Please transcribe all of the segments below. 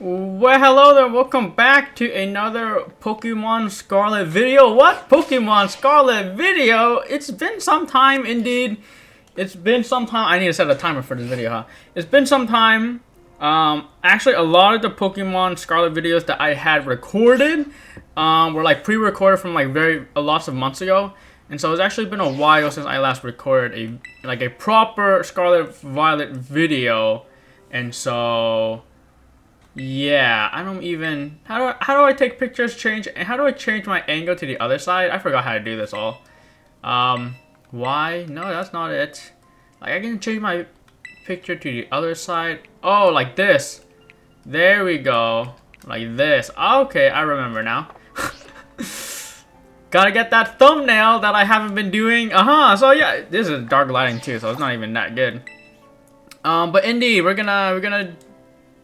Well, hello there, welcome back to another Pokemon Scarlet video. What? Pokemon Scarlet video? It's been some time indeed. It's been some time. I need to set a timer for this video, huh? It's been some time. Actually, a lot of the Pokemon Scarlet videos that I had recorded were like pre-recorded from like lots of months ago. And so it's actually been a while since I last recorded a proper Scarlet Violet video. And so yeah, I don't even how do I take pictures, how do I change my angle to the other side? I forgot how to do this all. Why? No, that's not it. Like, I can change my picture to the other side. Oh, like this. There we go. Like this. Okay, I remember now. Gotta get that thumbnail that I haven't been doing. So yeah, this is dark lighting too, so it's not even that good. But indeed, we're gonna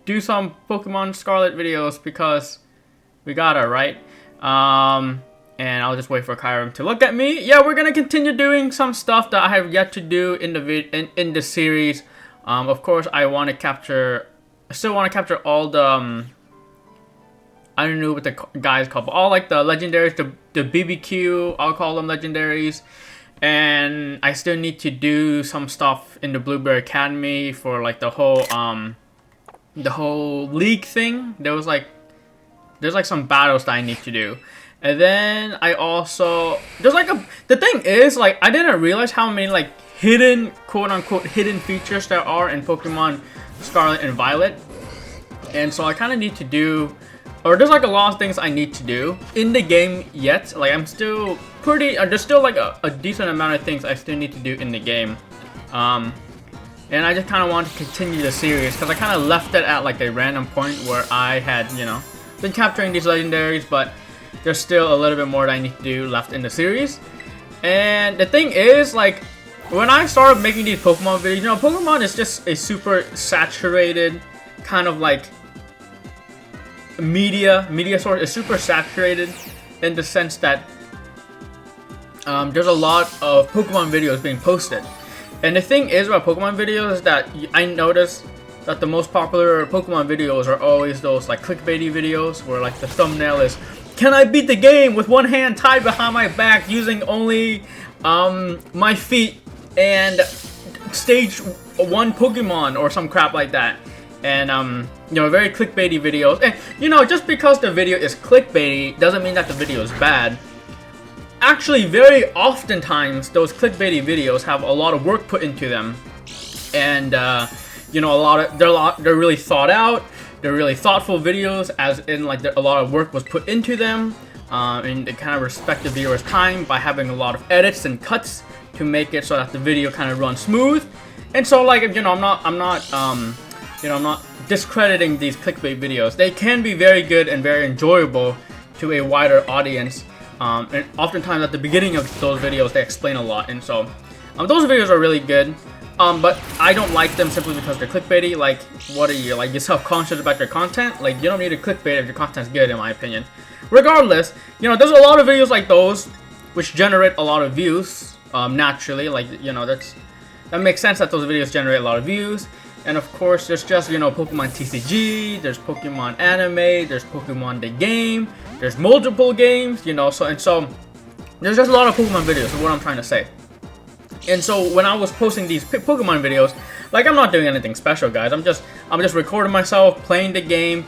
do some Pokemon Scarlet videos because we gotta, right? And I'll just wait for Kyram to look at me. Yeah, we're gonna continue doing some stuff that I have yet to do in the series. Of course, I still want to capture all the I don't know what the guys call, but all like the legendaries, the BBQ, I'll call them legendaries. And I still need to do some stuff in the Blueberry Academy for like the whole league thing. There's like some battles that I need to do. And then I also the thing is, like, I didn't realize how many like hidden, quote unquote hidden features there are in Pokemon Scarlet and Violet. And so I kind of need to do, or there's like a lot of things I need to do in the game yet. Like, I'm still there's still like a decent amount of things I still need to do in the game. And I just kind of want to continue the series because I kind of left it at like a random point where I had, been capturing these legendaries, but there's still a little bit more that I need to do left in the series. And the thing is, like, when I started making these Pokemon videos, Pokemon is just a super saturated kind of like media source. It's super saturated in the sense that there's a lot of Pokemon videos being posted. And the thing is about Pokemon videos is that I noticed that the most popular Pokemon videos are always those like clickbaity videos where like the thumbnail is, "Can I beat the game with one hand tied behind my back using only my feet and stage 1 Pokemon," or some crap like that. And very clickbaity videos. And just because the video is clickbaity doesn't mean that the video is bad. Actually, very oftentimes those clickbaity videos have a lot of work put into them, and they're really thought out. They're really thoughtful videos, as in like a lot of work was put into them, and they kind of respect the viewer's time by having a lot of edits and cuts to make it so that the video kind of runs smooth. And so, like, I'm not discrediting these clickbait videos. They can be very good and very enjoyable to a wider audience. And oftentimes at the beginning of those videos, they explain a lot, and so those videos are really good. But I don't like them simply because they're clickbaity. Like, what are you, like, you're self-conscious about your content? Like, you don't need to clickbait if your content's good, in my opinion. Regardless, there's a lot of videos like those which generate a lot of views naturally. Like, that makes sense that those videos generate a lot of views. And of course, there's just, Pokemon TCG, there's Pokemon Anime, there's Pokemon the game, there's multiple games, so there's just a lot of Pokemon videos, is what I'm trying to say. And so when I was posting these Pokemon videos, like, I'm not doing anything special, guys. I'm just recording myself playing the game,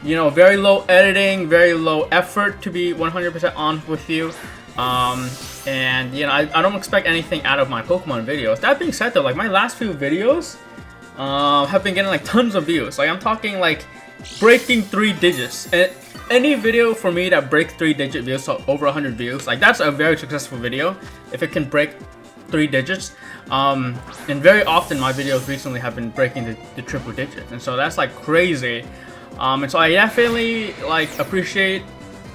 very low editing, very low effort, to be 100% honest with you. And I don't expect anything out of my Pokemon videos. That being said, though, like, my last few videos have been getting like tons of views. Like, I'm talking like breaking 3 digits. And any video for me that breaks 3-digit views, so over 100 views, like, that's a very successful video if it can break 3 digits. And very often my videos recently have been breaking the triple digits, and so that's like crazy. And so I definitely like appreciate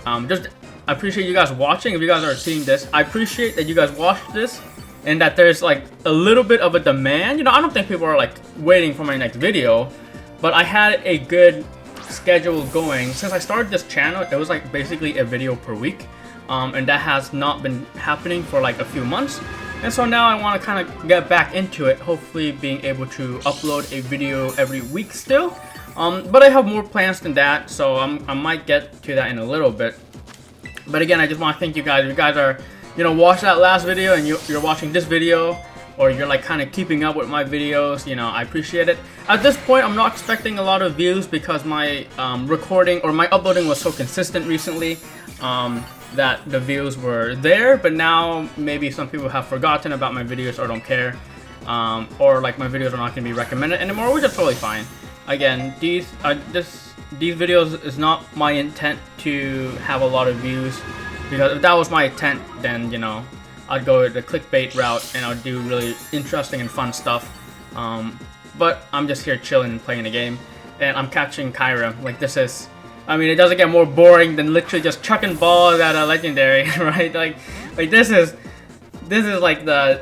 you guys watching. If you guys are seeing this, I appreciate that you guys watched this, and that there's like a little bit of a demand. I don't think people are like waiting for my next video, but I had a good schedule going. Since I started this channel, it was like basically a video per week, and that has not been happening for like a few months. And so now I want to kind of get back into it, hopefully being able to upload a video every week still. But I have more plans than that, so I might get to that in a little bit. But again, I just want to thank you guys. If you guys are, watch that last video and you're watching this video, or you're like kind of keeping up with my videos, I appreciate it. At this point, I'm not expecting a lot of views because my recording or my uploading was so consistent recently that the views were there. But now maybe some people have forgotten about my videos or don't care, or like my videos are not going to be recommended anymore, which is totally fine. Again, these videos is not my intent to have a lot of views, because if that was my intent, then I'd go the clickbait route and I'd do really interesting and fun stuff. But I'm just here chilling and playing the game, and I'm catching Kyra. Like, this is, I mean, it doesn't get more boring than literally just chucking balls at a legendary, right? Like this is like the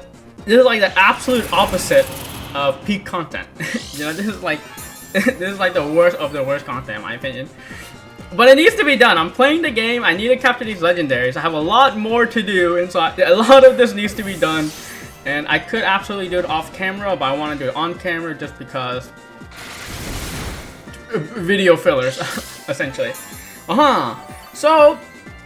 absolute opposite of peak content. This is like the worst of the worst content in my opinion. But it needs to be done. I'm playing the game. I need to capture these legendaries. I have a lot more to do, and so a lot of this needs to be done. And I could absolutely do it off camera, but I want to do it on camera just because video fillers, essentially. So,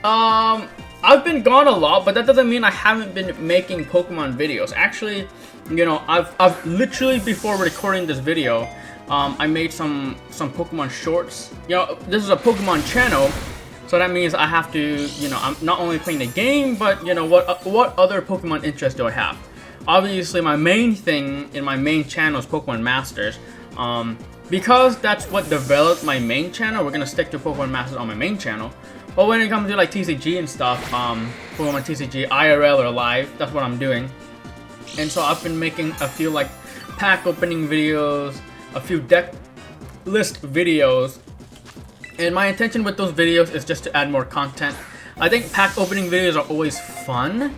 I've been gone a lot, but that doesn't mean I haven't been making Pokemon videos. Actually, I've literally, before recording this video, I made some Pokemon shorts. This is a Pokemon channel, so that means I have to, I'm not only playing the game, but what other Pokemon interests do I have? Obviously, my main thing in my main channel is Pokemon Masters. Because that's what developed my main channel, we're gonna stick to Pokemon Masters on my main channel. But when it comes to like TCG and stuff, Pokemon TCG, IRL or live, that's what I'm doing. And so I've been making a few like pack opening videos, a few deck list videos, and my intention with those videos is just to add more content. I think pack opening videos are always fun.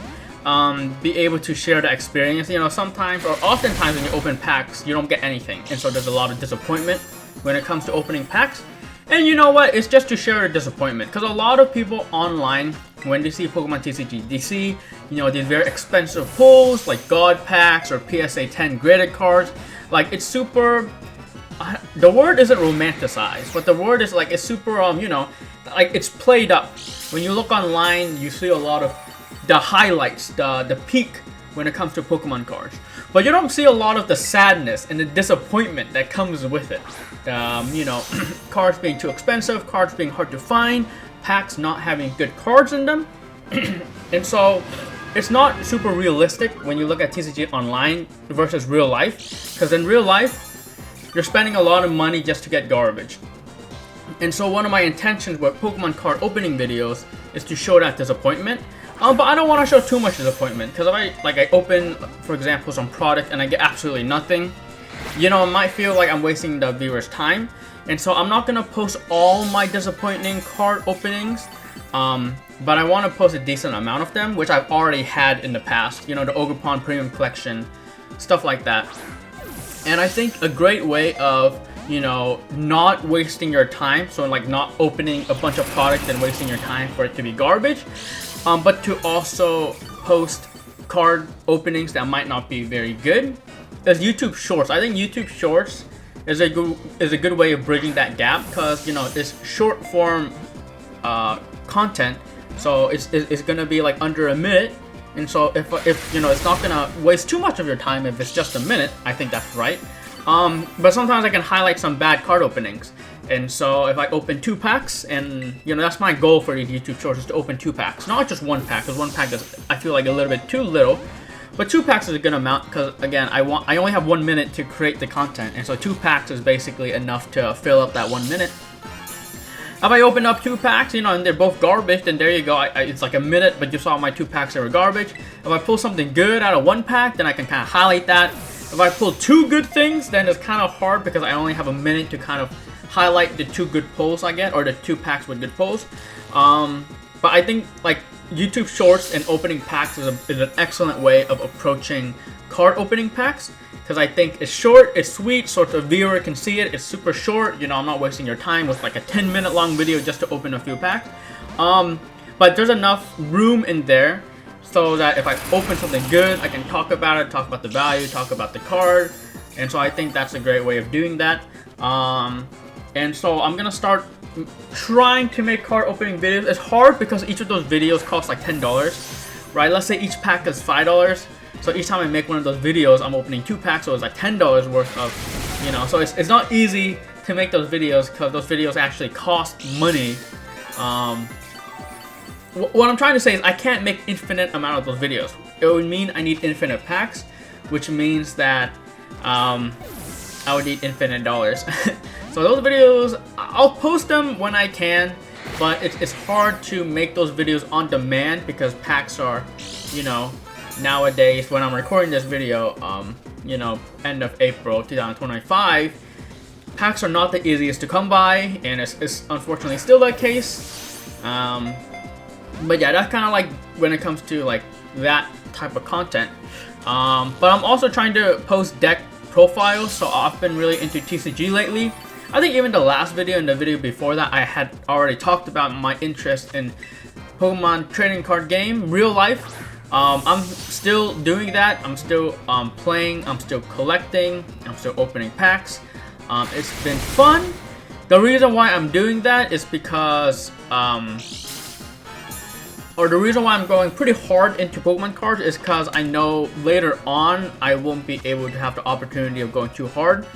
Be able to share the experience. Sometimes or oftentimes when you open packs, you don't get anything, and so there's a lot of disappointment when it comes to opening packs. And you know what? It's just to share the disappointment, because a lot of people online, when they see Pokemon TCG, they see these very expensive pulls like God packs or PSA 10 graded cards. Like, it's super. The word isn't romanticized, but the word is like it's super. Like it's played up. When you look online, you see a lot of the highlights, the peak when it comes to Pokemon cards, but you don't see a lot of the sadness and the disappointment that comes with it. Cards being too expensive, cards being hard to find, packs not having good cards in them, and so it's not super realistic when you look at TCG online versus real life, because in real life you're spending a lot of money just to get garbage. And so one of my intentions with Pokemon card opening videos is to show that disappointment. But I don't want to show too much disappointment, because if I open, for example, some product and I get absolutely nothing, it might feel like I'm wasting the viewer's time. And so I'm not going to post all my disappointing card openings, but I want to post a decent amount of them, which I've already had in the past. The Ogerpon Premium Collection, stuff like that. And I think a great way of, not wasting your time, so like not opening a bunch of products and wasting your time for it to be garbage, but to also post card openings that might not be very good, is YouTube Shorts. I think YouTube Shorts is a good way of bridging that gap, because it's short form content, so it's gonna be like under a minute, and so if it's not gonna waste too much of your time if it's just a minute. I think that's right. But sometimes I can highlight some bad card openings. And so if I open 2 packs, and that's my goal for these YouTube shorts, is to open 2 packs, not just 1 pack, because 1 pack is, I feel like, a little bit too little. But 2 packs is a good amount, because again, I only have 1 minute to create the content, and so 2 packs is basically enough to fill up that 1 minute. If I open up 2 packs, and they're both garbage, then there you go. It's like a minute, but you saw my 2 packs that were garbage. If I pull something good out of 1 pack, then I can kind of highlight that. If I pull 2 good things, then it's kind of hard, because I only have a minute to kind of highlight the 2 good pulls I get, or the 2 packs with good pulls. But I think like YouTube Shorts and opening packs is an excellent way of approaching card opening packs, because I think it's short, it's sweet, so the viewer can see it. It's super short. I'm not wasting your time with like a 10-minute long video just to open a few packs. But there's enough room in there so that if I open something good, I can talk about it, talk about the value, talk about the card. And so I think that's a great way of doing that. And so I'm gonna start trying to make card opening videos. It's hard because each of those videos costs like $10, right? Let's say each pack is $5. So each time I make one of those videos, I'm opening 2 packs, so it's like $10 worth of, you know. So it's not easy to make those videos because those videos actually cost money. What I'm trying to say is I can't make infinite amount of those videos. It would mean I need infinite packs, which means that I would need infinite dollars. So those videos, I'll post them when I can, but it's hard to make those videos on demand because packs are, you know, nowadays when I'm recording this video, you know, end of April 2025, packs are not the easiest to come by, and it's unfortunately still that case. But yeah, that's kind of like when it comes to like that type of content. But I'm also trying to post deck profiles, so I've been really into TCG lately. I think even the last video and the video before that, I had already talked about my interest in Pokemon trading card game, real life. I'm still doing that. I'm still playing. I'm still collecting. I'm still opening packs. It's been fun. The reason why I'm doing that is because, or the reason why I'm going pretty hard into Pokemon cards is because I know later on I won't be able to have the opportunity of going too hard.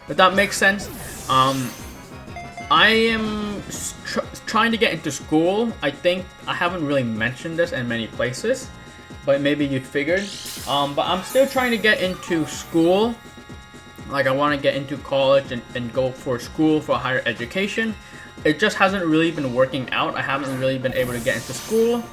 If that makes sense. I am trying to get into school. I think I haven't really mentioned this in many places, but maybe you'd figured. But I'm still trying to get into school. Like I want to get into college and go for school for higher education. It just hasn't really been working out. I haven't really been able to get into school.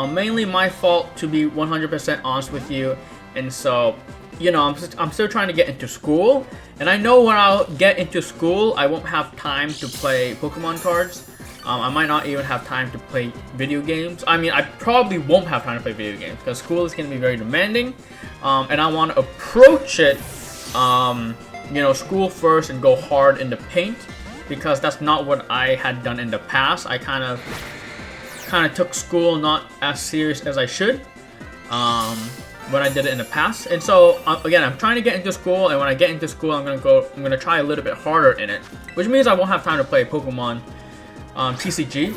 Mainly my fault, to be 100% honest with you. And so, you know, I'm still trying to get into school. And I know when I'll get into school, I won't have time to play Pokemon cards. I might not even have time to play video games. I mean, I probably won't have time to play video games because school is going to be very demanding. And I want to approach it, you know, school first and go hard in the paint, because that's not what I had done in the past. I kind of took school not as serious as I should when I did it in the past. And so again, I'm trying to get into school, and when I get into school, I'm gonna try a little bit harder in it, which means I won't have time to play Pokemon TCG.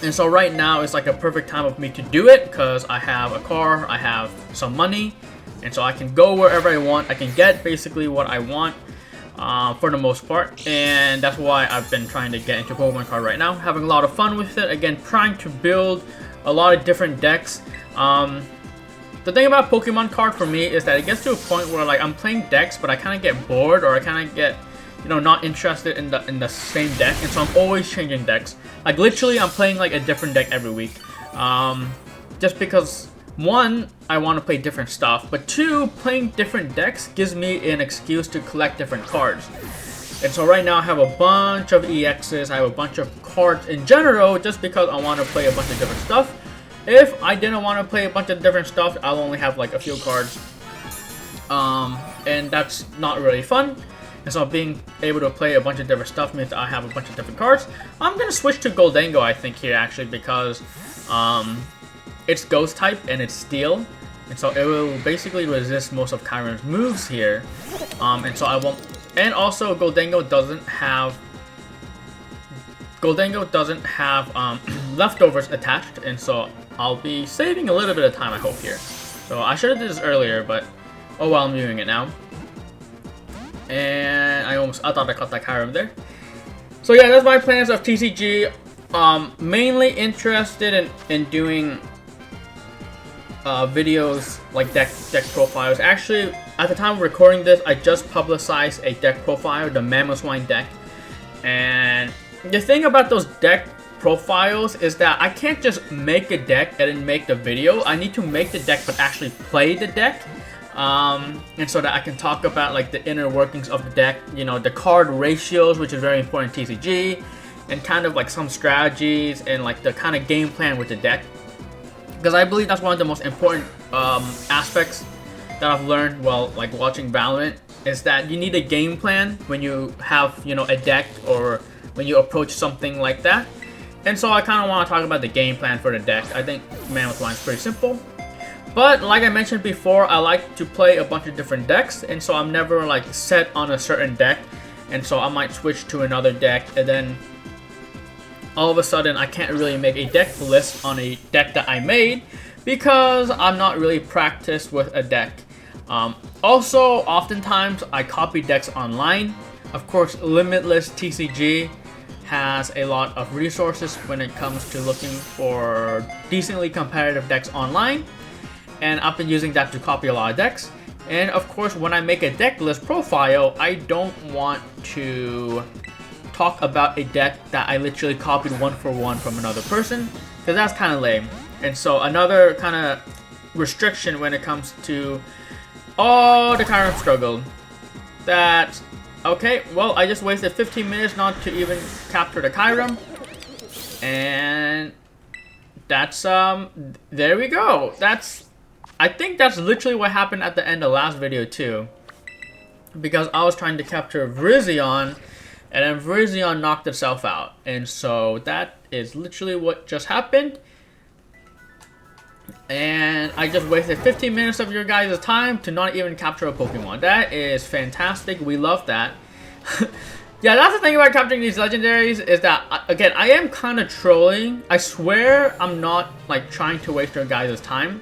And so right now it's like a perfect time of me to do it because I have a car, I have some money, and so I can go wherever I want. I can get basically what I want for the most part, and that's why I've been trying to get into Pokemon card right now, having a lot of fun with it. Again, trying to build a lot of different decks. The thing about Pokemon card for me is that it gets to a point where like I'm playing decks, but I kind of get bored, or I kind of get, you know, not interested in the same deck, and so I'm always changing decks. Like literally, I'm playing like a different deck every week, just because one, I want to play different stuff, but two, playing different decks gives me an excuse to collect different cards. And so right now I have a bunch of EXs, I have a bunch of cards in general, just because I want to play a bunch of different stuff. If I didn't want to play a bunch of different stuff, I'll only have like a few cards, and that's not really fun. And so being able to play a bunch of different stuff means that I have a bunch of different cards. I'm gonna switch to Goldango, I think, here actually, because it's Ghost type and it's Steel, and so it will basically resist most of Kyron's moves here. And so I won't. And also Goldango doesn't have leftovers attached, and so I'll be saving a little bit of time, I hope, here. So I should have did this earlier, but oh well, I'm doing it now. And I thought I caught that Kyron there. So yeah, that's my plans of TCG. Mainly interested in doing videos like deck profiles. Actually, at the time of recording this, I just publicized a deck profile, the Mamoswine deck. And the thing about those deck profiles is that I can't just make a deck and then make the video. I need to make the deck but actually play the deck. And so that I can talk about like the inner workings of the deck, you know, the card ratios, which is very important in TCG, and kind of like some strategies and like the kind of game plan with the deck. Because I believe that's one of the most important aspects that I've learned while like watching Valorant, is that you need a game plan when you have, you know, a deck, or when you approach something like that. And so I kind of want to talk about the game plan for the deck. I think Mamoswine is pretty simple. But like I mentioned before, I like to play a bunch of different decks, and so I'm never like set on a certain deck. and so I might switch to another deck, and then all of a sudden I can't really make a deck list on a deck that I made because I'm not really practiced with a deck. Also, oftentimes I copy decks online. Of course, Limitless TCG has a lot of resources when it comes to looking for decently competitive decks online, and I've been using that to copy a lot of decks. And of course, when I make a deck list profile, I don't want to talk about a deck that I literally copied one for one from another person, because that's kind of lame. And so another kind of restriction when it comes to, oh, the Kyurem struggled. That, okay, well, I just wasted 15 minutes not to even capture the Kyurem. And that's, there we go. I think that's literally what happened at the end of the last video too. Because I was trying to capture Virizion, and then Virizion knocked itself out. And so that is literally what just happened. And I just wasted 15 minutes of your guys' time to not even capture a Pokemon. That is fantastic. We love that. Yeah, that's the thing about capturing these legendaries, is that, again, I am kind of trolling. I swear I'm not like trying to waste your guys' time.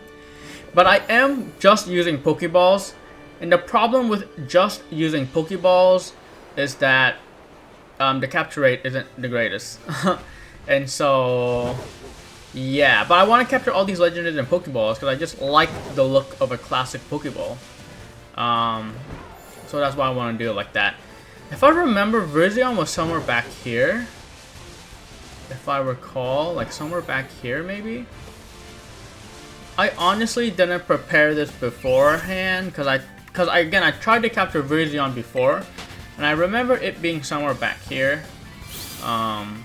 But I am just using Pokeballs. And the problem with just using Pokeballs is that the capture rate isn't the greatest. And so, yeah, but I want to capture all these legendaries and Pokeballs because I just like the look of a classic Pokeball. So that's why I want to do it like that. If I remember, Virizion was somewhere back here. If I recall, like somewhere back here maybe. I honestly didn't prepare this beforehand because I tried to capture Virizion before, and I remember it being somewhere back here. And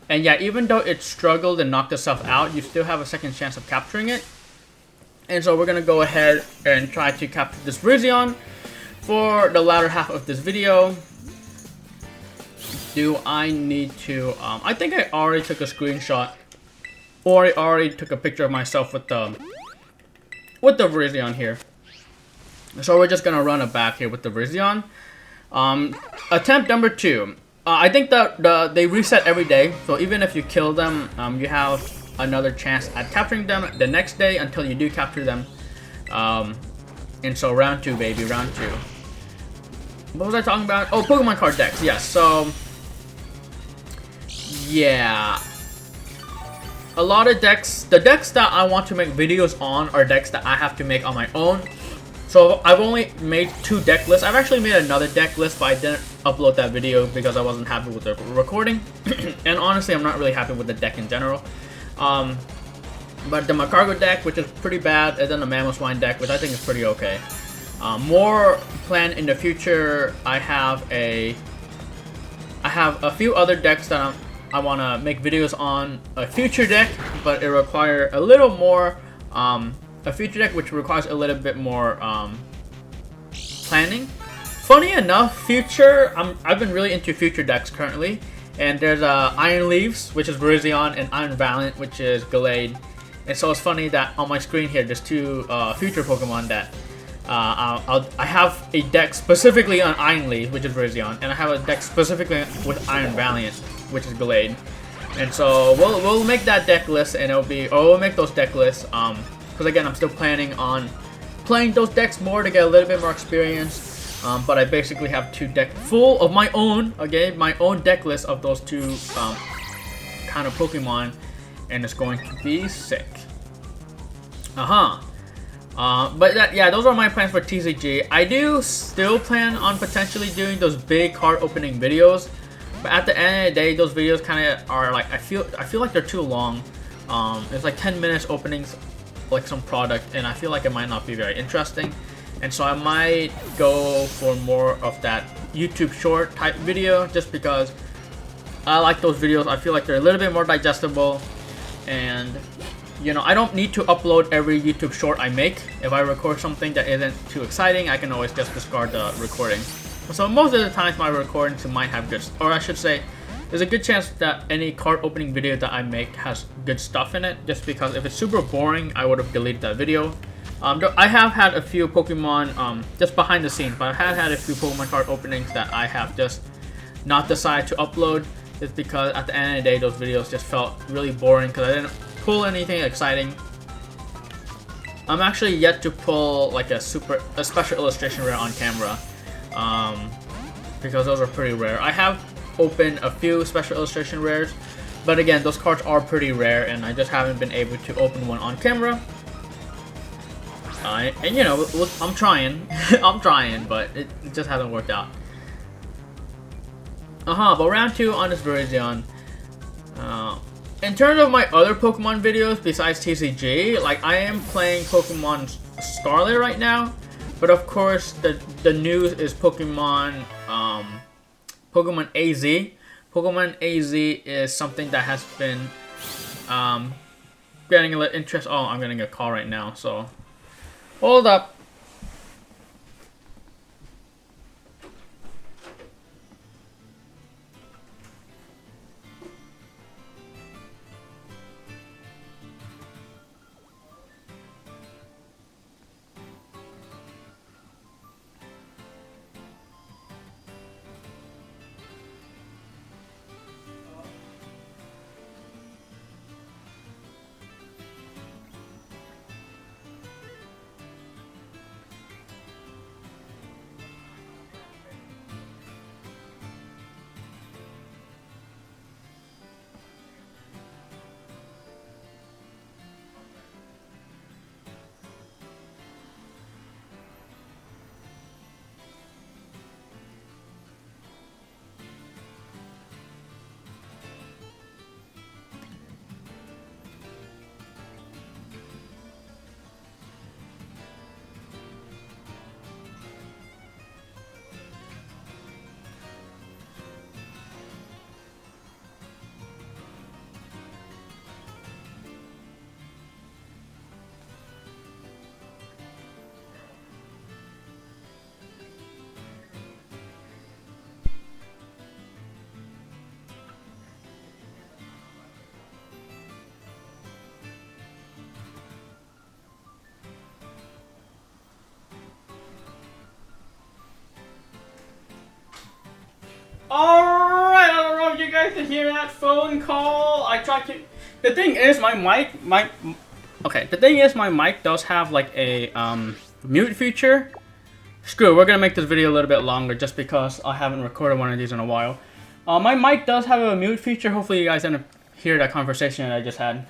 yeah, even though it struggled and knocked itself out, you still have a second chance of capturing it. And so we're gonna go ahead and try to capture this Virizion for the latter half of this video. Do I need to? I think I already took a screenshot, or I already took a picture of myself with the Virizion here. So we're just gonna run it back here with the Virizion. Attempt number 2. I think that they reset every day, so even if you kill them, you have another chance at capturing them the next day until you do capture them. And so round 2, baby, round 2. What was I talking about? Oh, Pokemon card decks. Yes. So yeah, a lot of decks. The decks that I want to make videos on are decks that I have to make on my own. So I've only made 2 deck lists. I've actually made another deck list, but I didn't upload that video because I wasn't happy with the recording. And honestly, I'm not really happy with the deck in general. But the Macargo deck, which is pretty bad, and then the Mamoswine deck, which I think is pretty okay. More planned in the future. I have a few other decks that I want to make videos on. A future deck, but it requires a little more. A future deck which requires a little bit more planning. Funny enough, future, I've been really into future decks currently, and there's Iron Leaves, which is Virizion, and Iron Valiant, which is Gallade. And so it's funny that on my screen here, there's 2 future Pokemon that I have a deck specifically on Iron Leaves, which is Virizion, and I have a deck specifically with Iron Valiant, which is Gallade. And so we'll make that deck list, and we'll make those deck lists. Because again, I'm still planning on playing those decks more to get a little bit more experience. But I basically have 2 decks full of my own, okay, my own deck list of those 2 kind of Pokemon, and it's going to be sick. But yeah, those are my plans for TCG. I do still plan on potentially doing those big card opening videos, but at the end of the day, those videos kind of are like, I feel like they're too long. It's like 10 minutes openings like some product, and I feel like it might not be very interesting, and so I might go for more of that YouTube short type video, just because I like those videos. I feel like they're a little bit more digestible, and you know, I don't need to upload every YouTube short I make. If I record something that isn't too exciting, I can always just discard the recording. So most of the times my recordings might have good, or I should say, there's a good chance that any card opening video that I make has good stuff in it, just because if it's super boring, I would have deleted that video. I have had a few Pokemon, just behind the scenes, but I have had a few Pokemon card openings that I have just not decided to upload. Just because at the end of the day, those videos just felt really boring because I didn't pull anything exciting. I'm actually yet to pull like a special illustration rare on camera, because those are pretty rare. I have opened a few special illustration rares, but again, those cards are pretty rare, and I just haven't been able to open one on camera. And you know, look, I'm trying, I'm trying, but it just hasn't worked out. But round 2 on this Virizion. In terms of my other Pokemon videos besides TCG, like I am playing Pokemon Scarlet right now, but of course the news is Pokemon Pokemon AZ. Pokemon AZ is something that has been getting a little interest. Oh, I'm getting a call right now, so hold up. Alright, I don't know if you guys can hear that phone call. I tried to. The thing is, my mic, the thing is, my mic does have like a mute feature. Screw it, we're gonna make this video a little bit longer just because I haven't recorded one of these in a while. My mic does have a mute feature. Hopefully, you guys didn't hear that conversation that I just had.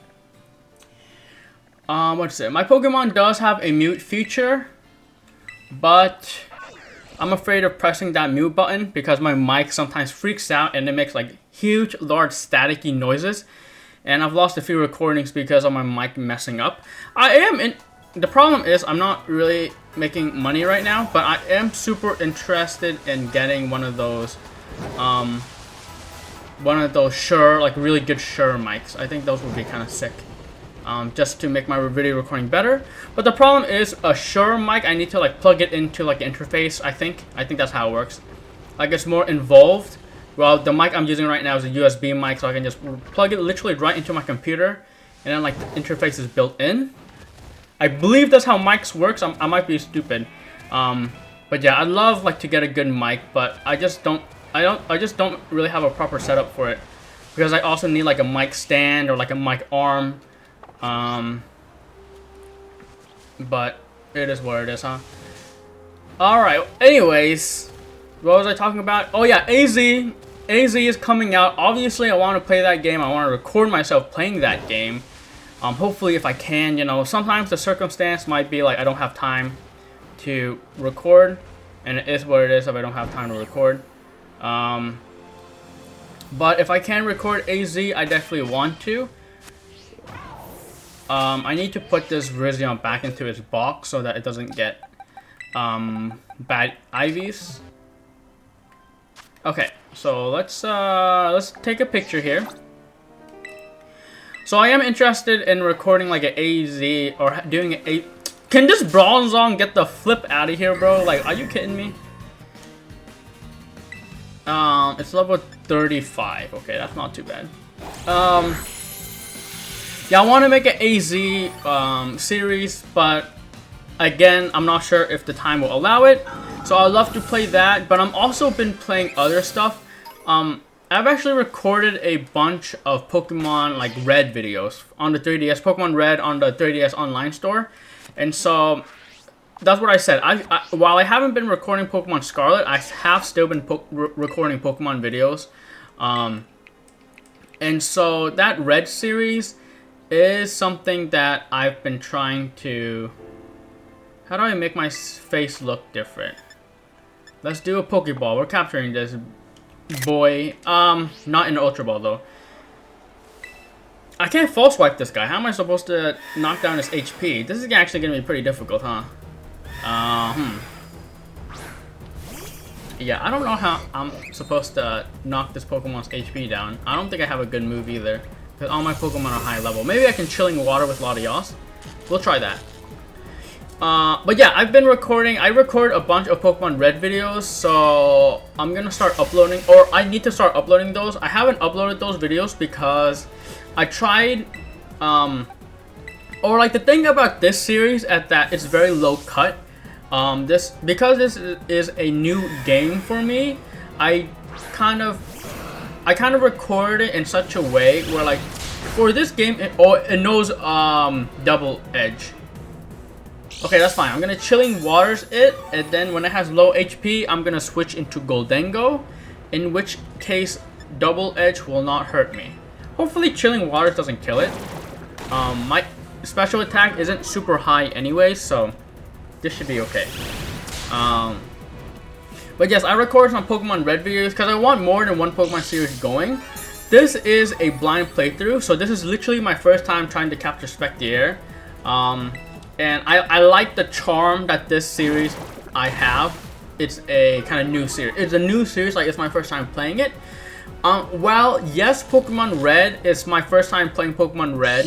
What's it? My Pokemon does have a mute feature, but I'm afraid of pressing that mute button because my mic sometimes freaks out and it makes like huge, large, staticky noises. And I've lost a few recordings because of my mic messing up. The problem is I'm not really making money right now, but I am super interested in getting one of those Shure, like really good Shure mics. I think those would be kind of sick. Just to make my video recording better. But the problem is a Shure mic, I need to like plug it into like the interface, I think that's how it works. Like it's more involved. Well, the mic I'm using right now is a USB mic, so I can just plug it literally right into my computer, and then like the interface is built in. I believe that's how mics works. I might be stupid. But yeah, I'd love like to get a good mic, but I just don't really have a proper setup for it. Because I also need like a mic stand or like a mic arm. But it is what it is, huh? Alright, anyways, what was I talking about? Oh yeah, AZ is coming out. Obviously, I want to play that game. I want to record myself playing that game. Hopefully, if I can, you know, sometimes the circumstance might be like I don't have time to record, and it is what it is if I don't have time to record. But if I can record AZ, I definitely want to. I need to put this Virizion back into its box so that it doesn't get bad IVs. Okay, so let's take a picture here. So I am interested in recording like an AZ or doing a. Can this Bronzong get the flip out of here, bro? Like, are you kidding me? It's level 35. Okay, that's not too bad. Yeah, I want to make an AZ series, but again, I'm not sure if the time will allow it. So I'd love to play that, but I'm also been playing other stuff. I've actually recorded a bunch of Pokemon like Red videos on the 3DS, Pokemon Red on the 3DS online store. And so that's what I said. While I haven't been recording Pokemon Scarlet, I have still been recording Pokemon videos. And so that Red series is something that I've been trying to... How do I make my face look different? Let's do a Pokeball. We're capturing this boy. Not in the Ultra Ball though. I can't false swipe this guy. How am I supposed to knock down his HP? This is actually gonna be pretty difficult, huh? Yeah, I don't know how I'm supposed to knock this Pokemon's HP down. I don't think I have a good move either, because all my Pokemon are high level. Maybe I can Chilling Water with Latios. We'll try that. But yeah, I've been recording. I record a bunch of Pokemon Red videos, so I'm gonna start uploading, or I need to start uploading those. I haven't uploaded those videos because I tried, or like the thing about this series is that it's very low cut. Because this is a new game for me, I kind of record it in such a way where, like, for this game, it knows double edge. Okay, that's fine. I'm gonna Chilling Waters it, and then when it has low HP, I'm gonna switch into Goldengo, in which case double edge will not hurt me. Hopefully Chilling Waters doesn't kill it. My special attack isn't super high anyway, so this should be okay. But yes, I record some Pokemon Red videos because I want more than one Pokemon series going. This is a blind playthrough, so this is literally my first time trying to capture Spectier. And I like the charm that this series I have. It's a kind of new series. It's a new series, like it's my first time playing it. Well, yes, Pokemon Red is my first time playing Pokemon Red.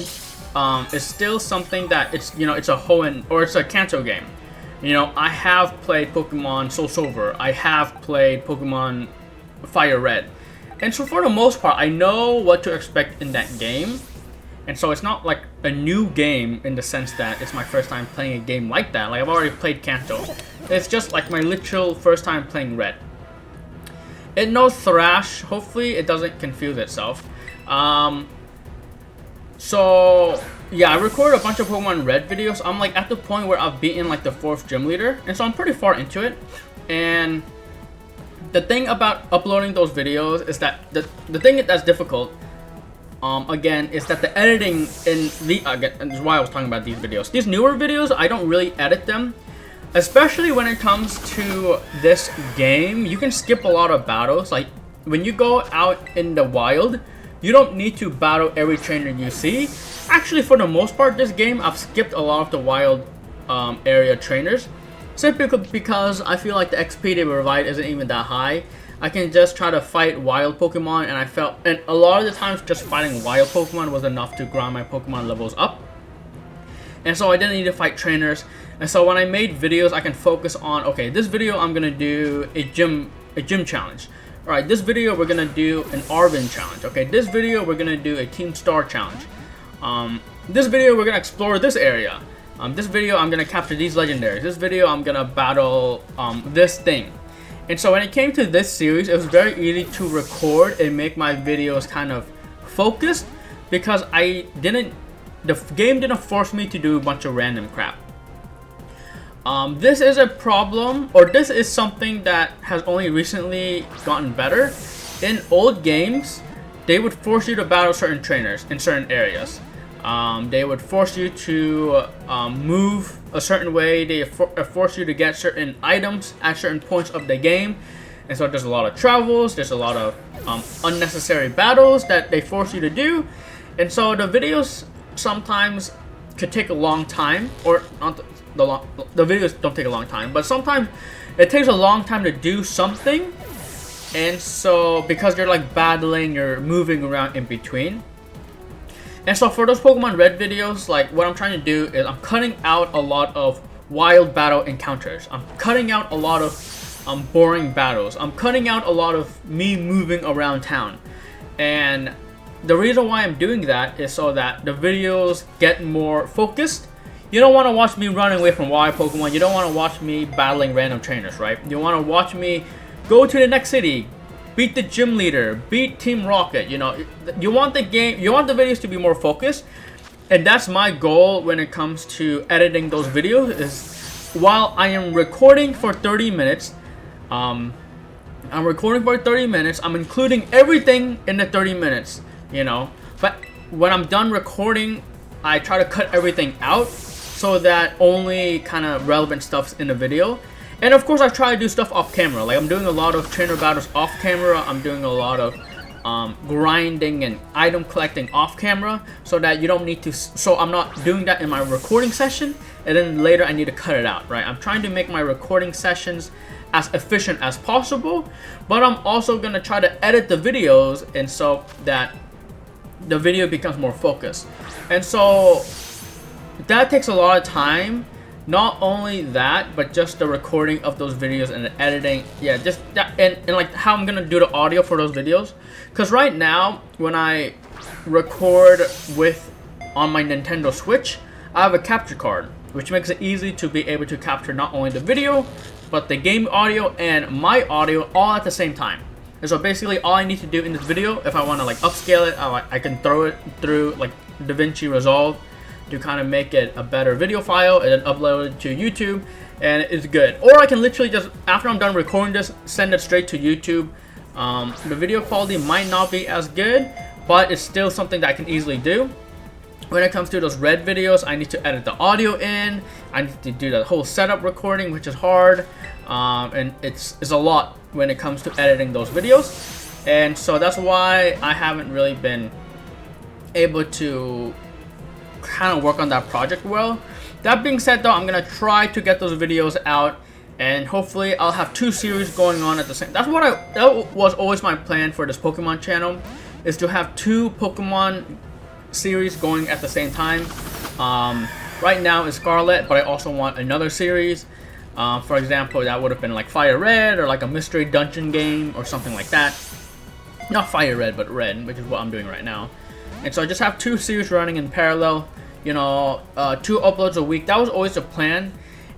It's still something that it's a Hoenn, or it's a Kanto game. I have played Pokemon Soul Silver. I have played Pokemon Fire Red, and so for the most part, I know what to expect in that game. And so it's not like a new game in the sense that it's my first time playing a game like that. Like, I've already played Kanto. It's just like my literal first time playing Red. It knows Thrash. Hopefully it doesn't confuse itself. So yeah, I record a bunch of Pokemon Red videos. I'm like at the point where I've beaten like the 4th gym leader. And so I'm pretty far into it. And the thing about uploading those videos is that the thing that's difficult, again, is that the editing in the, again, this is why I was talking about these videos. These newer videos, I don't really edit them. Especially when it comes to this game, you can skip a lot of battles. Like, when you go out in the wild, you don't need to battle every trainer you see. Actually, for the most part, this game, I've skipped a lot of the wild area trainers. Simply because I feel like the XP they provide isn't even that high. I can just try to fight wild Pokemon, and a lot of the times just fighting wild Pokemon was enough to grind my Pokemon levels up. And so I didn't need to fight trainers. And so when I made videos, I can focus on, okay, this video I'm gonna do a gym challenge. Alright, this video we're gonna do an Arvin challenge. Okay, this video we're gonna do a Team Star challenge. This video we're gonna explore this area. This video I'm gonna capture these legendaries. This video I'm gonna battle this thing. And so when it came to this series, it was very easy to record and make my videos kind of focused, because the game didn't force me to do a bunch of random crap. This is a problem, or this is something that has only recently gotten better. In old games, they would force you to battle certain trainers in certain areas. They would force you to move a certain way. They force you to get certain items at certain points of the game. And so there's a lot of travels, there's a lot of unnecessary battles that they force you to do. And so the videos sometimes could take a long time, or not the videos don't take a long time, but sometimes it takes a long time to do something. And so because you're like battling, you're moving around in between. And so for those Pokemon Red videos, like what I'm trying to do is I'm cutting out a lot of wild battle encounters. I'm cutting out a lot of boring battles. I'm cutting out a lot of me moving around town. And the reason why I'm doing that is so that the videos get more focused. you don't want to watch me running away from wild Pokemon. You don't want to watch me battling random trainers, right? You want to watch me go to the next city, beat the gym leader, beat Team Rocket. You know, you want the game, you want the videos to be more focused, and that's my goal when it comes to editing those videos. Is while I am recording for 30 minutes, I'm recording for 30 minutes. I'm including everything in the 30 minutes. You know, but when I'm done recording, I try to cut everything out so that only kind of relevant stuff's in the video. And of course, I try to do stuff off camera. Like, I'm doing a lot of trainer battles off camera. I'm doing a lot of grinding and item collecting off camera, so that you don't need to. So I'm not doing that in my recording session, and then later I need to cut it out, right? I'm trying to make my recording sessions as efficient as possible, but I'm also gonna try to edit the videos and so that the video becomes more focused. And so that takes a lot of time. Not only that, but just the recording of those videos and the editing. Yeah, just that, and like how I'm gonna do the audio for those videos. Because right now, when I record on my Nintendo Switch, I have a capture card, which makes it easy to be able to capture not only the video, but the game audio and my audio all at the same time. And so basically, all I need to do in this video, if I want to like upscale it, I can throw it through like DaVinci Resolve to kind of make it a better video file and then upload it to YouTube, and it's good. Or I can literally just, after I'm done recording this, send it straight to YouTube. The video quality might not be as good, but it's still something that I can easily do. When it comes to those red videos, I need to edit the audio in. I need to do the whole setup recording, which is hard, and it's a lot when it comes to editing those videos. And so that's why I haven't really been able to kind of work on that project well. That being said, though, I'm gonna try to get those videos out, and hopefully I'll have 2 series going on at the same. That was always my plan for this Pokemon channel, is to have 2 Pokemon series going at the same time. Right now is Scarlet, but I also want another series. For example, that would have been like Fire Red, or like a mystery dungeon game or something like that. Not Fire Red, but Red, which is what I'm doing right now. And so I just have 2 series running in parallel, you know, 2 uploads a week. That was always the plan.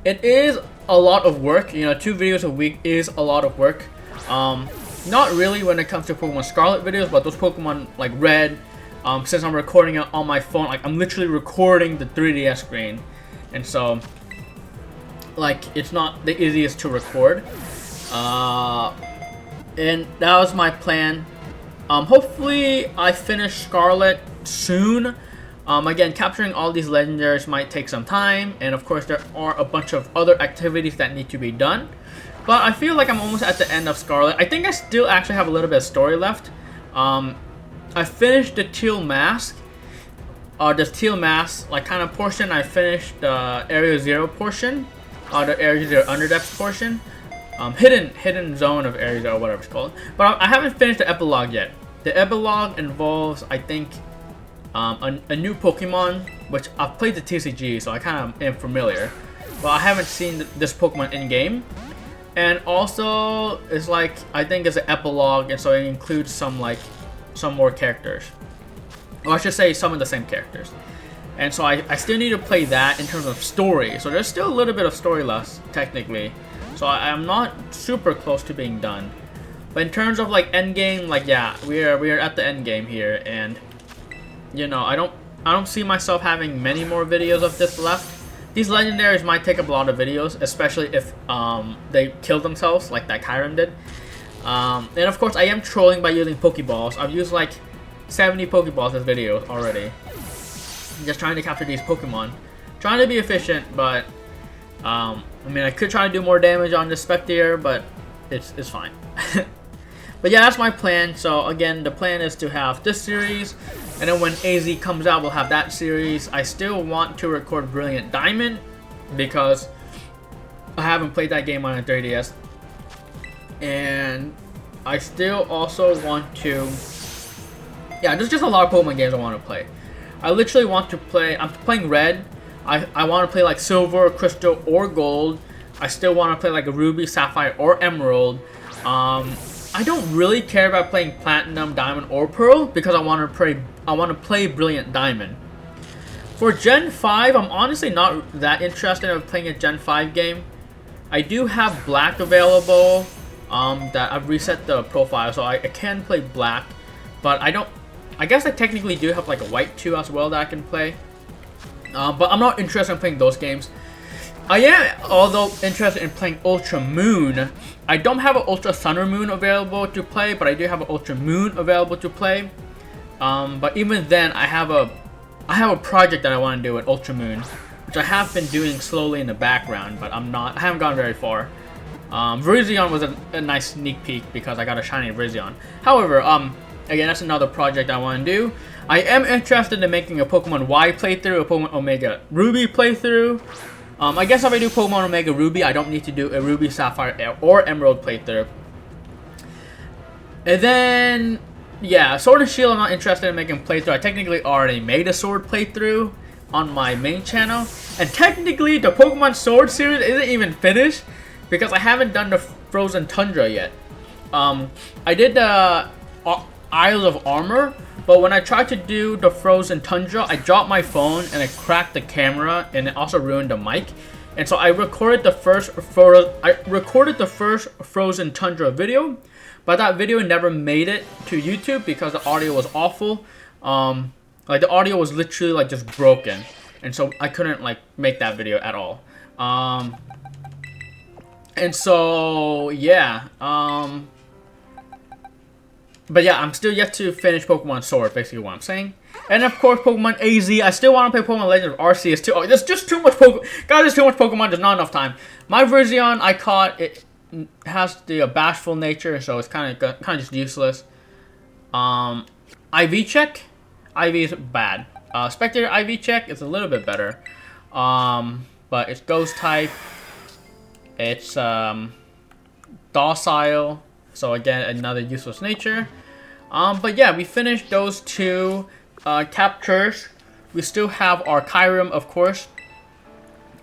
It is a lot of work, you know, 2 videos a week is a lot of work. Not really when it comes to Pokemon Scarlet videos, but those Pokemon like Red, since I'm recording it on my phone, like I'm literally recording the 3DS screen. And so, like, it's not the easiest to record. And that was my plan. Hopefully I finish Scarlet soon. Again, capturing all these legendaries might take some time, and of course there are a bunch of other activities that need to be done. But I feel like I'm almost at the end of Scarlet. I think I still actually have a little bit of story left. I finished the Teal Mask. The Teal Mask, like, kind of portion. I finished the Area 0 portion. The Area 0 Underdepths portion. Hidden zone of Area 0, whatever it's called. But I haven't finished the epilogue yet. The epilogue involves, I think, a new Pokemon, which I've played the TCG, so I kind of am familiar. But I haven't seen this Pokemon in game. And also, it's like, I think it's an epilogue, and so it includes some more characters. Or I should say some of the same characters. And so I still need to play that in terms of story. So there's still a little bit of story left, technically. So I'm not super close to being done. But in terms of like end game, like, yeah, we are at the end game here, and you know, I don't see myself having many more videos of this left. These legendaries might take up a lot of videos, especially if they kill themselves like that Kyurem did. And of course, I am trolling by using Pokeballs. I've used like 70 Pokeballs this video already. Just trying to capture these Pokemon. Trying to be efficient, but I mean, I could try to do more damage on this Spectre, but it's fine. But yeah, that's my plan. So again, the plan is to have this series, and then when AZ comes out, we'll have that series. I still want to record Brilliant Diamond because I haven't played that game on a 3DS, and I still also want to. Yeah, there's just a lot of Pokemon games I want to play. I literally want to play. I'm playing Red. I want to play like Silver, Crystal, or Gold. I still want to play like a Ruby, Sapphire, or Emerald. I don't really care about playing Platinum, Diamond, or Pearl because I want to play Brilliant Diamond. For Gen 5, I'm honestly not that interested in playing a Gen 5 game. I do have Black available. That I've reset the profile, so I can play Black. But I don't... I guess I technically do have like a White 2 as well that I can play. But I'm not interested in playing those games. I am, although, interested in playing Ultra Moon. I don't have an Ultra Sun or Moon available to play, but I do have an Ultra Moon available to play. But even then, I have a project that I want to do with Ultra Moon, which I have been doing slowly in the background, but I haven't gone very far. Virizion was a nice sneak peek because I got a shiny Virizion. However, again, that's another project I want to do. I am interested in making a Pokemon Y playthrough, a Pokemon Omega Ruby playthrough. I guess if I do Pokemon Omega Ruby, I don't need to do a Ruby, Sapphire, or Emerald playthrough. And then, yeah, Sword and Shield I'm not interested in making a playthrough. I technically already made a Sword playthrough on my main channel. And technically, the Pokemon Sword series isn't even finished because I haven't done the Frozen Tundra yet. I did the Isles of Armor, but when I tried to do the Frozen Tundra, I dropped my phone and it cracked the camera and it also ruined the mic. And so I recorded the first Frozen Tundra video, but that video never made it to YouTube because the audio was awful. Like the audio was literally like just broken, and so I couldn't like make that video at all. And so yeah. But yeah, I'm still yet to finish Pokemon Sword, basically what I'm saying. And of course, Pokemon AZ. I still want to play Pokemon Legend of Arceus too. Oh, there's just too much Pokemon. Guys, there's too much Pokemon. There's not enough time. My Virizion I caught, it has the bashful nature, so it's kind of just useless. IV check. IV is bad. Spectator IV check is a little bit better. But it's Ghost type. It's docile. So again, another useless nature. But yeah, we finished those two captures. We still have our Kyurem, of course.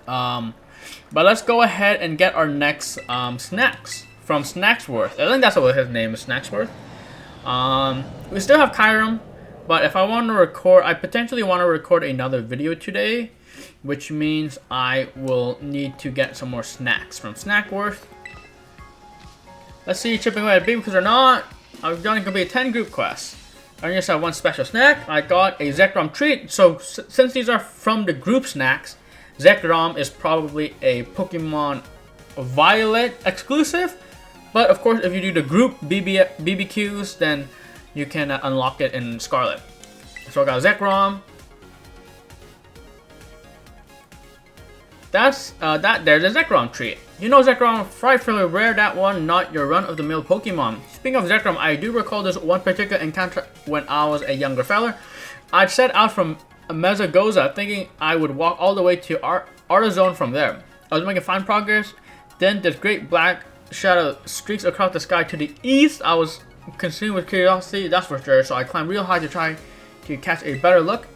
But let's go ahead and get our next snacks from Snacksworth. I think that's what his name is, Snacksworth. We still have Kyurem, but if I want to record, I potentially want to record another video today, which means I will need to get some more snacks from Snacksworth. Let's see, chipping away at because or not. I've done complete 10 group quests. I just have one special snack. I got a Zekrom treat. So since these are from the group snacks, Zekrom is probably a Pokemon Violet exclusive. But of course, if you do the group BBQs, then you can unlock it in Scarlet. So I got Zekrom. There's a Zekrom treat. You know Zekrom, frightfully rare, that one, not your run-of-the-mill Pokemon. Speaking of Zekrom, I do recall this one particular encounter when I was a younger fella. I'd set out from Mezagoza thinking I would walk all the way to Artazone from there. I was making fine progress, then this great black shadow streaks across the sky to the east. I was consumed with curiosity, that's for sure, so I climbed real high to try to catch a better look.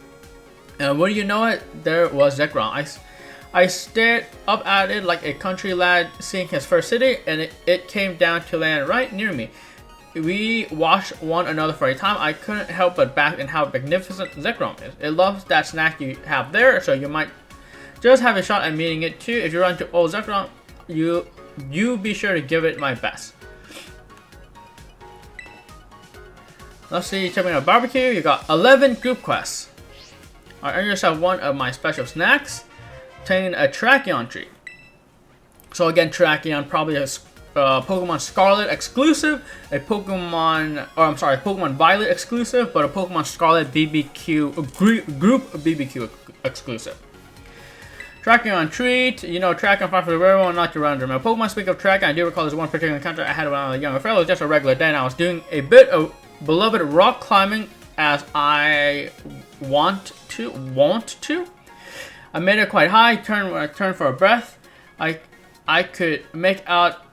And wouldn't you know it, there was Zekrom. I stared up at it like a country lad seeing his first city, and it came down to land right near me. We watched one another for a time. I couldn't help but bask in how magnificent Zekrom is. It loves that snack you have there, so you might just have a shot at meeting it too. If you run into old Zekrom, you be sure to give it my best. Let's see, checking out barbecue. You got 11 group quests. I earned yourself one of my special snacks. Obtaining a Terrakion treat. So again, Terrakion probably a Pokemon Scarlet exclusive, Pokemon Violet exclusive, but a Pokemon Scarlet BBQ group BBQ exclusive. Terrakion treat. You know, Terrakion fought for the rare one, not your random. Pokemon. Speak of Terrakion, I do recall this one particular encounter I had when I was a younger fellow. It was just a regular day, and I was doing a bit of beloved rock climbing as I want to. I made it quite high, turned for a breath. I could make out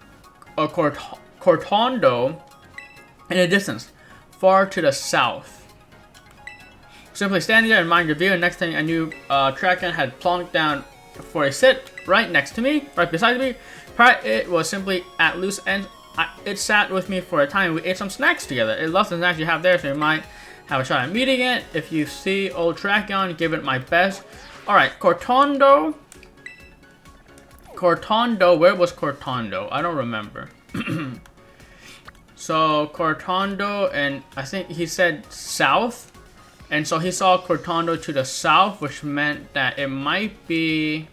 a Cortondo in the distance, far to the south. Simply standing there and mind your view, and next thing I knew, Terrakion had plonked down for a sit right next to me, right beside me. It was simply at loose ends. It sat with me for a time. We ate some snacks together. It loves the snacks you have there, so you might have a shot at meeting it. If you see old Tracheon, give it my best. Alright, Cortondo. Cortondo, where was Cortondo? I don't remember. So, Cortondo, and I think he said south. And so he saw Cortondo to the south, which meant that it might be...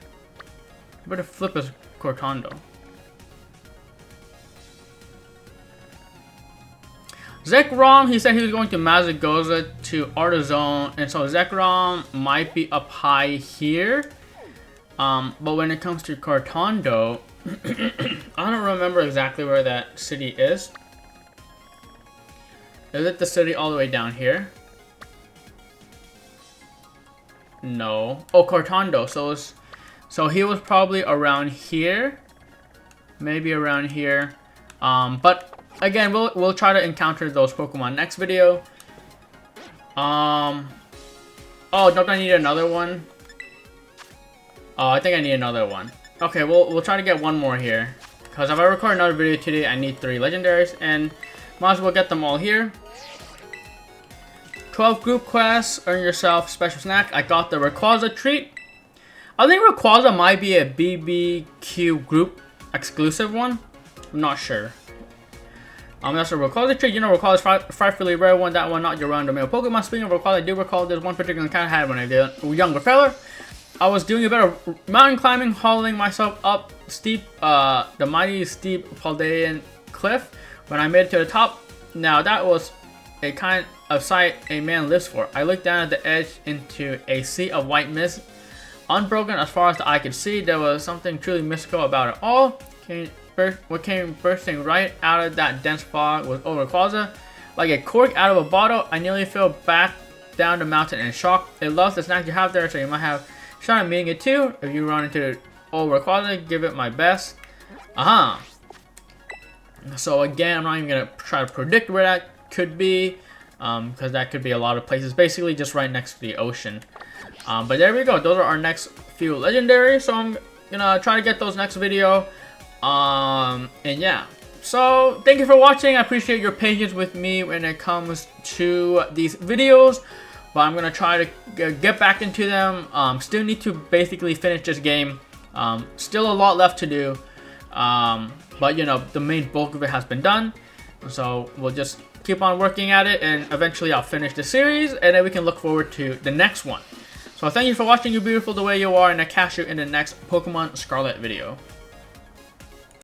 Where the flip is Cortondo? Zekrom, he said he was going to Mazagoza to Artizone, and so Zekrom might be up high here. But when it comes to Cortondo, I don't remember exactly where that city is. Is it the city all the way down here? No. Oh, Cortondo. So he was probably around here. Maybe around here. But again, we'll try to encounter those Pokemon next video. Oh, don't I need another one? Oh, I think I need another one. Okay, we'll try to get one more here. Because if I record another video today, I need 3 legendaries, and might as well get them all here. 12 group quests, earn yourself special snack. I got the Rayquaza treat. I think Rayquaza might be a BBQ group exclusive one. I'm not sure. That's a Rayquaza treat. You know Rayquaza is frightfully rare one. That one, not your run-of-the-mill Pokemon. Speaking of Rayquaza, I do recall this one particular encounter I had when I did a younger fella. I was doing a bit of mountain climbing, hauling myself up the mighty steep Paldean cliff. When I made it to the top, now that was a kind of sight a man lives for. I looked down at the edge into a sea of white mist, unbroken as far as the eye could see. There was something truly mystical about it all. What came bursting right out of that dense fog was Rayquaza. Like a cork out of a bottle, I nearly fell back down the mountain in shock. It loves the snack you have there, so you might have a shot at meeting it too. If you run into Rayquaza, give it my best. So again, I'm not even gonna try to predict where that could be, because that could be a lot of places. Basically, just right next to the ocean. But there we go. Those are our next few legendaries. So I'm gonna try to get those next video. And yeah. So thank you for watching. I appreciate your patience with me when it comes to these videos. But I'm gonna try to get back into them. Still need to basically finish this game. Still a lot left to do. But you know, the main bulk of it has been done. So we'll just keep on working at it, and eventually I'll finish the series, and then we can look forward to the next one. So thank you for watching. You're beautiful the way you are, and I'll catch you in the next Pokemon Scarlet video.